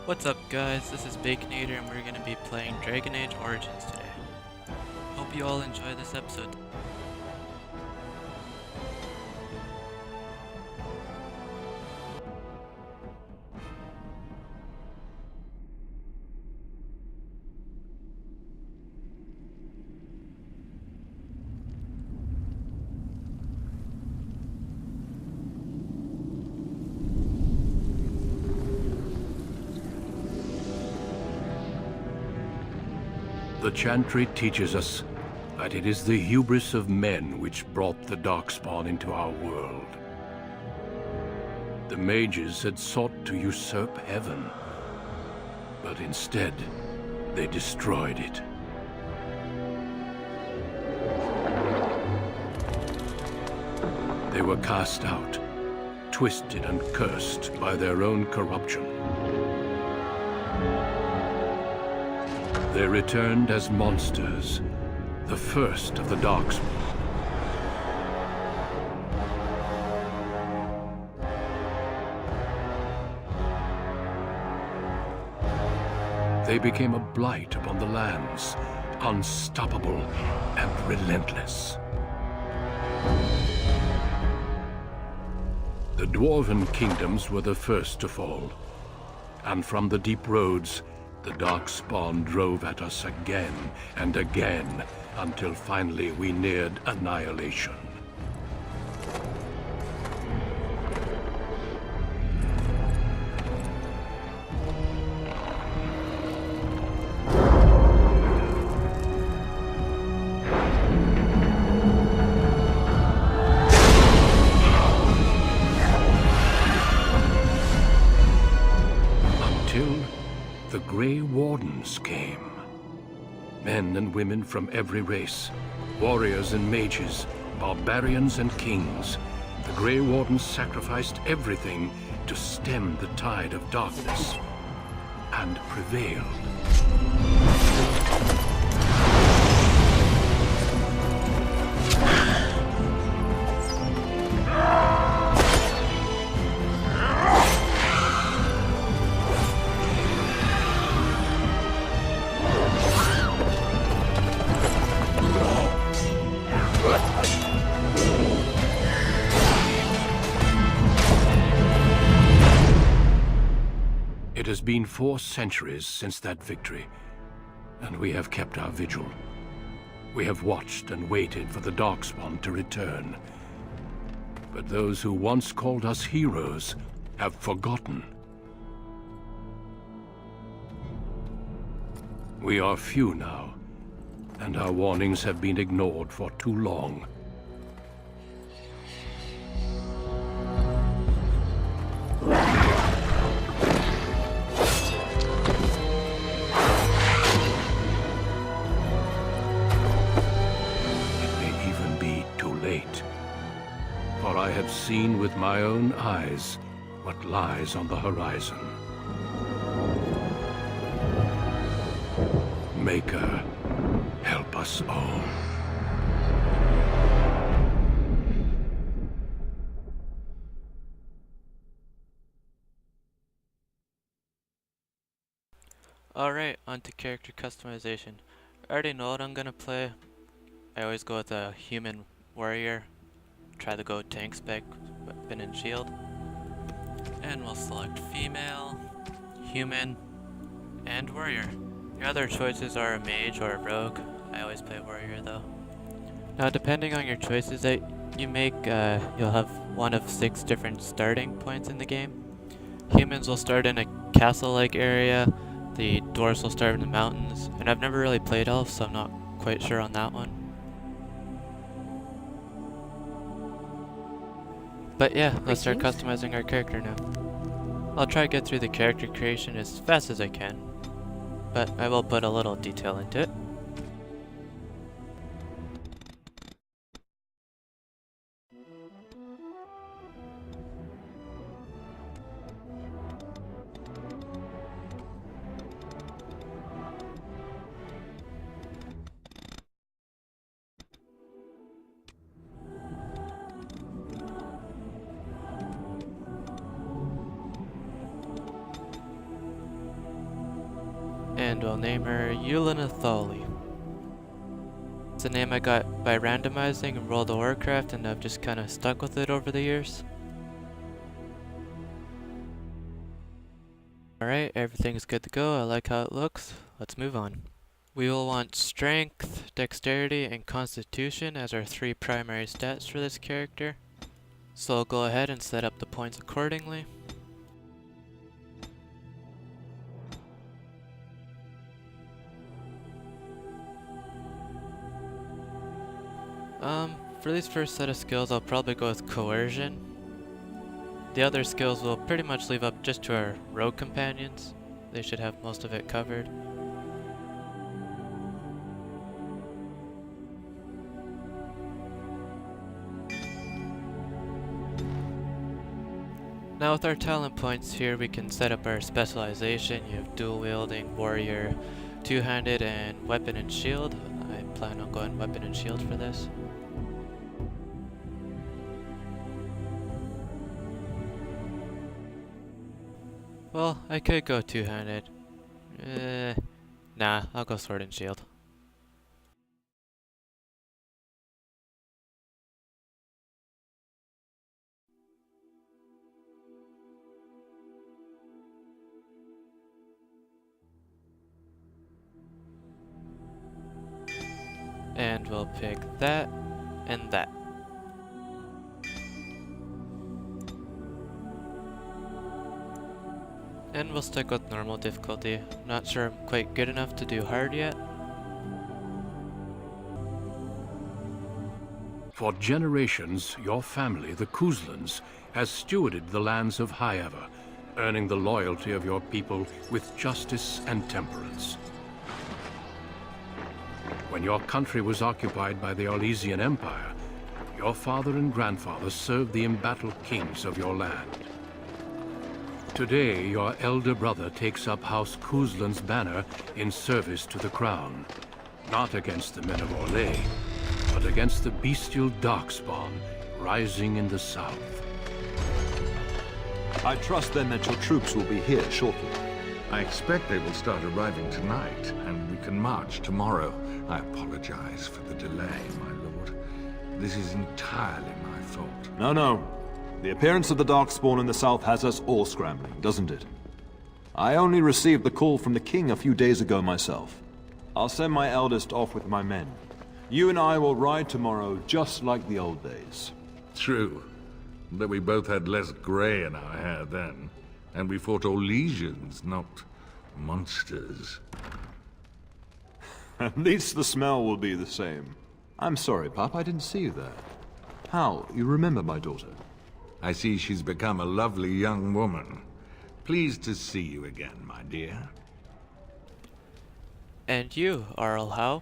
What's up guys, this is Baconator and we're going to be playing Dragon Age Origins today. Hope you all enjoy this episode. The Chantry teaches us that it is the hubris of men which brought the Darkspawn into our world. The mages had sought to usurp heaven, but instead, they destroyed it. They were cast out, twisted and cursed by their own corruption. They returned as monsters, the first of the Darkspawn. They became a blight upon the lands, unstoppable and relentless. The Dwarven kingdoms were the first to fall, and from the deep roads, the Darkspawn drove at us again and again, until finally we neared annihilation. The Grey Wardens came. Men and women from every race, warriors and mages, barbarians and kings. The Grey Wardens sacrificed everything to stem the tide of darkness, and prevailed. It has been 4 centuries since that victory, and we have kept our vigil. We have watched and waited for the Darkspawn to return. But those who once called us heroes have forgotten. We are few now, and our warnings have been ignored for too long. For I have seen with my own eyes what lies on the horizon. Maker, help us all. Alright, on to character customization. I already know what I'm gonna play. I always go with a human warrior. Try to go tank spec, weapon and shield. And we'll select female, human, and warrior. Your other choices are a mage or a rogue. I always play warrior though. Now depending on your choices that you make, you'll have one of 6 different starting points in the game. Humans will start in a castle-like area, the dwarves will start in the mountains, and I've never really played elves, so I'm not quite sure on that one. But yeah, let's start customizing our character now. I'll try to get through the character creation as fast as I can, but I will put a little detail into it. and we'll name her Yulina Thali. It's a name I got by randomizing in World of Warcraft, and I've just kind of stuck with it over the years. Alright, everything's good to go. I like how it looks. Let's move on. We will want Strength, Dexterity, and Constitution as our 3 primary stats for this character. So I'll go ahead and set up the points accordingly. For these first set of skills, I'll probably go with Coercion. The other skills will pretty much leave up just to our rogue companions. They should have most of it covered. Now with our talent points here, we can set up our specialization. You have dual wielding, warrior, two-handed, and weapon and shield. I plan on going weapon and shield for this. Well, I could go two-handed. Nah, I'll go sword and shield. And we'll pick that and that. And we'll stick with normal difficulty. Not sure I'm quite good enough to do hard yet. For generations, your family, the Kuzlans, has stewarded the lands of Highever, earning the loyalty of your people with justice and temperance. When your country was occupied by the Orlesian Empire, your father and grandfather served the embattled kings of your land. Today, your elder brother takes up House Kuzlan's banner in service to the crown, not against the men of Orlais, but against the bestial Darkspawn rising in the south. I trust then that your troops will be here shortly. I expect they will start arriving tonight, and we can march tomorrow. I apologize for the delay, my lord. This is entirely my fault. No. The appearance of the Darkspawn in the south has us all scrambling, doesn't it? I only received the call from the king a few days ago myself. I'll send my eldest off with my men. You and I will ride tomorrow just like the old days. True, but we both had less gray in our hair then, and we fought Orlesians, not monsters. At least the smell will be the same. I'm sorry, Pop, I didn't see you there. How? You remember my daughter? I see she's become a lovely young woman. Pleased to see you again, my dear. And you, Arl Howe?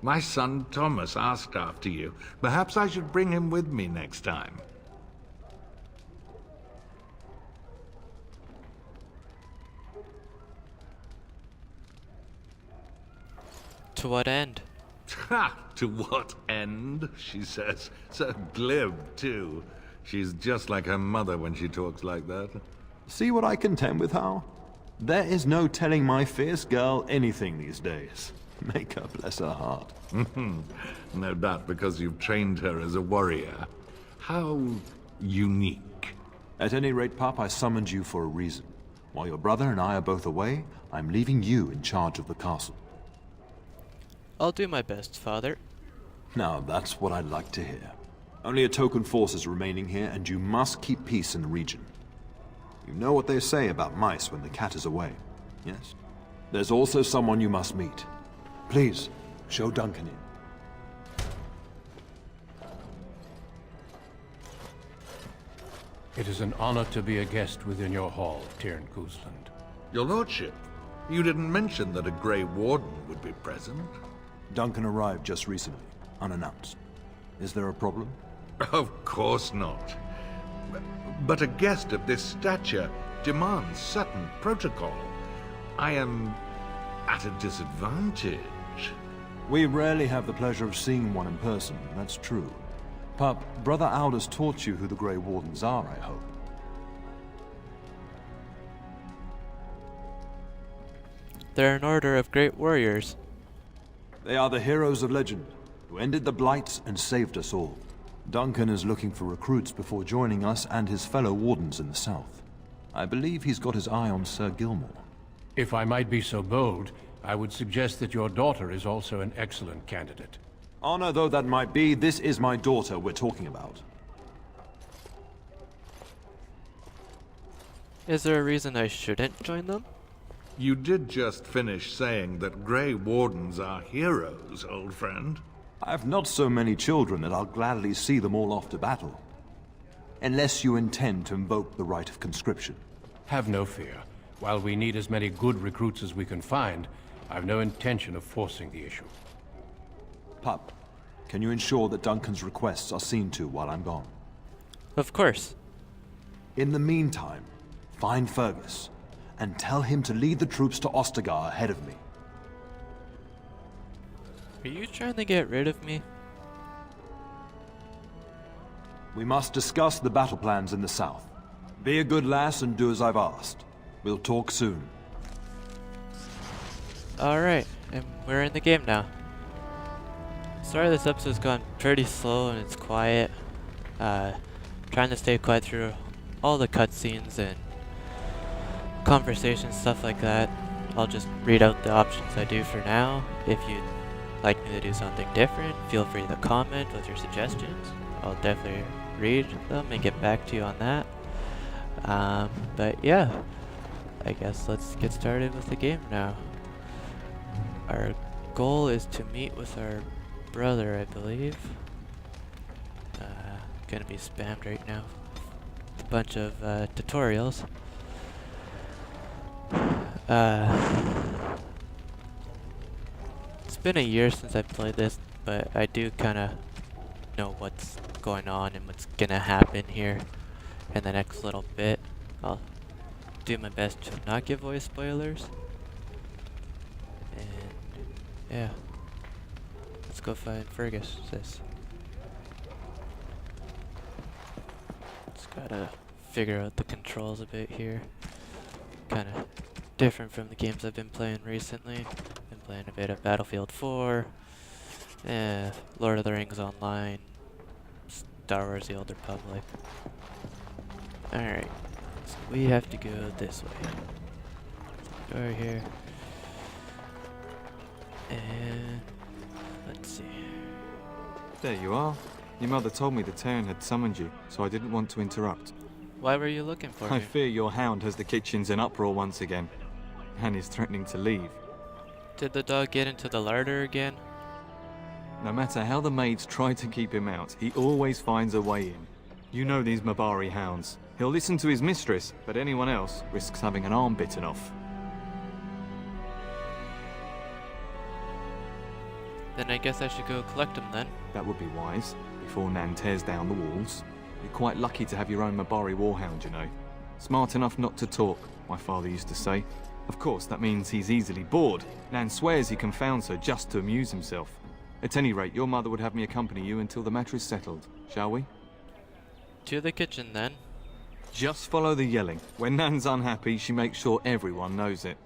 My son Thomas asked after you. Perhaps I should bring him with me next time. To what end? Ha! To what end, she says. So glib, too. She's just like her mother when she talks like that. See what I contend with, Hal? There is no telling my fierce girl anything these days. Make her bless her heart. No doubt because you've trained her as a warrior. How unique. At any rate, Pop, I summoned you for a reason. While your brother and I are both away, I'm leaving you in charge of the castle. I'll do my best, Father. Now, that's what I'd like to hear. Only a token force is remaining here, and you must keep peace in the region. You know what they say about mice when the cat is away, yes? There's also someone you must meet. Please, show Duncan in. It is an honor to be a guest within your hall, Teyrn Kuzland. Your lordship, you didn't mention that a Grey Warden would be present. Duncan arrived just recently, unannounced. Is there a problem? Of course not. But a guest of this stature demands certain protocol. I am at a disadvantage. We rarely have the pleasure of seeing one in person, that's true. Pup, Brother Aldous taught you who the Grey Wardens are, I hope. They're an order of great warriors. They are the heroes of legend, who ended the Blights and saved us all. Duncan is looking for recruits before joining us and his fellow wardens in the south. I believe he's got his eye on Sir Gilmore. If I might be so bold, I would suggest that your daughter is also an excellent candidate. Honor though that might be, this is my daughter we're talking about. Is there a reason I shouldn't join them? You did just finish saying that Grey Wardens are heroes, old friend. I've not so many children that I'll gladly see them all off to battle. Unless you intend to invoke the right of conscription. Have no fear. While we need as many good recruits as we can find, I've no intention of forcing the issue. Pup, can you ensure that Duncan's requests are seen to while I'm gone? Of course. In the meantime, find Fergus, and tell him to lead the troops to Ostagar ahead of me. Are you trying to get rid of me? We must discuss the battle plans in the south. Be a good lass and do as I've asked. We'll talk soon. Alright, and we're in the game now. Start of this episode's gone pretty slow and it's quiet. Trying to stay quiet through all the cutscenes and conversations, stuff like that. I'll just read out the options I do for now. If you'd like me to do something different, feel free to comment with your suggestions. I'll definitely read them and get back to you on that. But yeah, I guess let's get started with the game now. Our goal is to meet with our brother, I believe. Gonna be spammed right now. A bunch of tutorials. It's been a year since I played this, but I do kind of know what's going on and what's gonna happen here in the next little bit. I'll do my best to not give away spoilers. And yeah, let's go find Fergus. Just gotta figure out the controls a bit here. Kind of different from the games I've been playing recently. Been playing a bit of Battlefield 4, Lord of the Rings Online, Star Wars: The Old Republic. Alright, so we have to go this way. Door here. And let's see. There you are. Your mother told me the Terran had summoned you, so I didn't want to interrupt. Why were you looking for I me? fear your hound has the kitchens in uproar once again, and is threatening to leave. Did the dog get into the larder again? No matter how the maids try to keep him out, he always finds a way in. You know these Mabari hounds. He'll listen to his mistress, but anyone else risks having an arm bitten off. Then I guess I should go collect him then. That would be wise, before Nan tears down the walls. You're quite lucky to have your own Mabari warhound, you know. Smart enough not to talk, my father used to say. Of course, that means he's easily bored. Nan swears he confounds her just to amuse himself. At any rate, your mother would have me accompany you until the matter is settled, shall we? To the kitchen then. Just follow the yelling. When Nan's unhappy, she makes sure everyone knows it.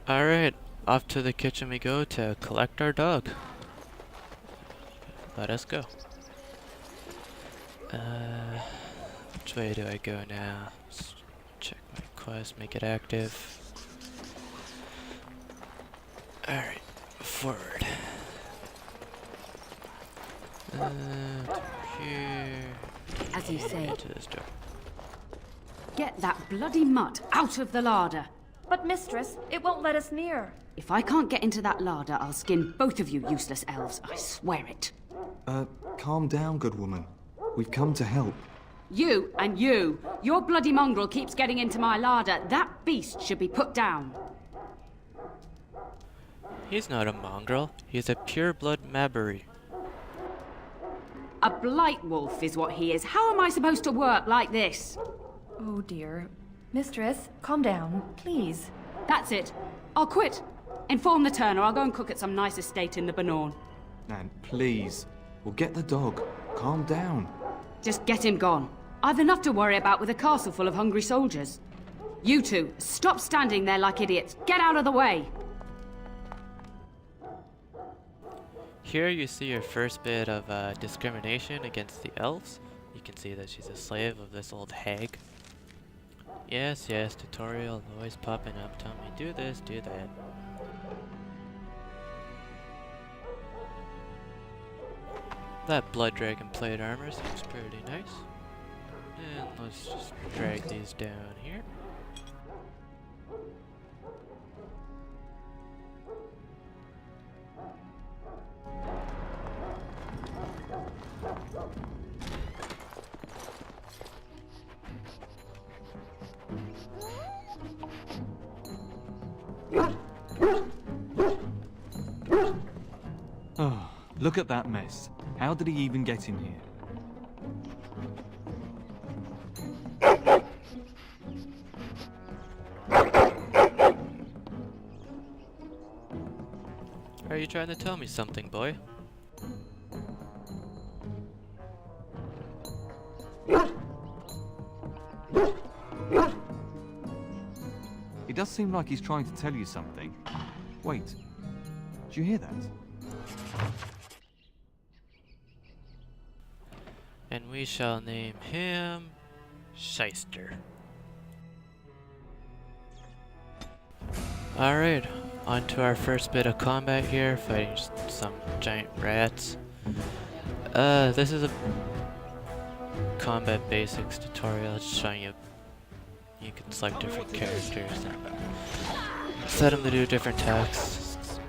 Alright, off to the kitchen we go to collect our dog. Let us go. Which way do I go now? Let's check my quest, make it active. Alright, forward. Here. As you say, To this door. get that bloody mutt out of the larder. But mistress, it won't let us near. If I can't get into that larder, I'll skin both of you useless elves, I swear it. Calm down, good woman. We've come to help. You and you. Your bloody mongrel keeps getting into my larder. That beast should be put down. He's not a mongrel. He's a pure-blood Mabari. A blight wolf is what he is. How am I supposed to work like this? Oh dear. Mistress, calm down, please. That's it. I'll quit. Inform the turner. I'll go and cook at some nice estate in the Banorn. Nan, please. We'll get the dog. Calm down. Just get him gone. I've enough to worry about with a castle full of hungry soldiers. You two, stop standing there like idiots. Get out of the way. Here you see your first bit of discrimination against the elves. You can see that she's a slave of this old hag. Yes, yes, tutorial always popping up, telling me do this, do that. That blood dragon plate armor seems pretty nice. And let's just drag these down here. Oh, look at that mess. How did he even get in here? Are you trying to tell me something, boy? It does seem like he's trying to tell you something. Wait, do you hear that? And we shall name him Shyster. Alright, on to our first bit of combat here, fighting some giant rats. This is a combat basics tutorial. It's showing you can select different characters and set them to do different tasks.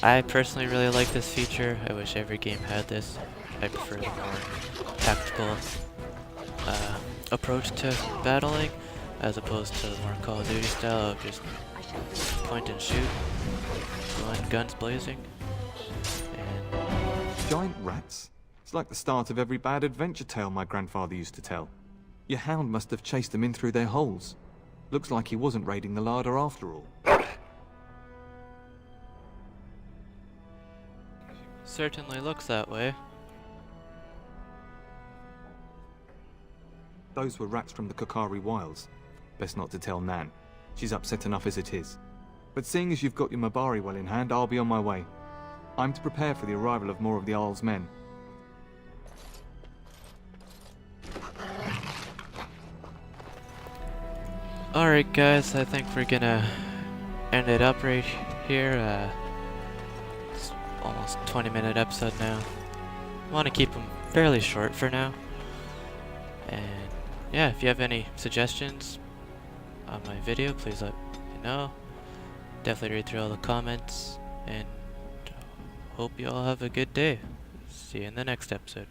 I personally really like this feature. I wish every game had this. I prefer the more tactical approach to battling, as opposed to the more Call of Duty style of just point and shoot, going guns blazing. And Giant rats? It's like the start of every bad adventure tale my grandfather used to tell. Your hound must have chased them in through their holes. Looks like he wasn't raiding the larder after all. certainly looks that way. Those were rats from the Kokari Wilds. Best not to tell Nan. She's upset enough as it is. But seeing as you've got your Mabari well in hand, I'll be on my way. I'm to prepare for the arrival of more of the Isle's men. Alright guys, I think we're gonna end it up right here. It's almost 20-minute episode now. Want to keep them fairly short for now. And yeah, if you have any suggestions on my video, please let me know. Definitely read through all the comments, and hope you all have a good day. See you in the next episode.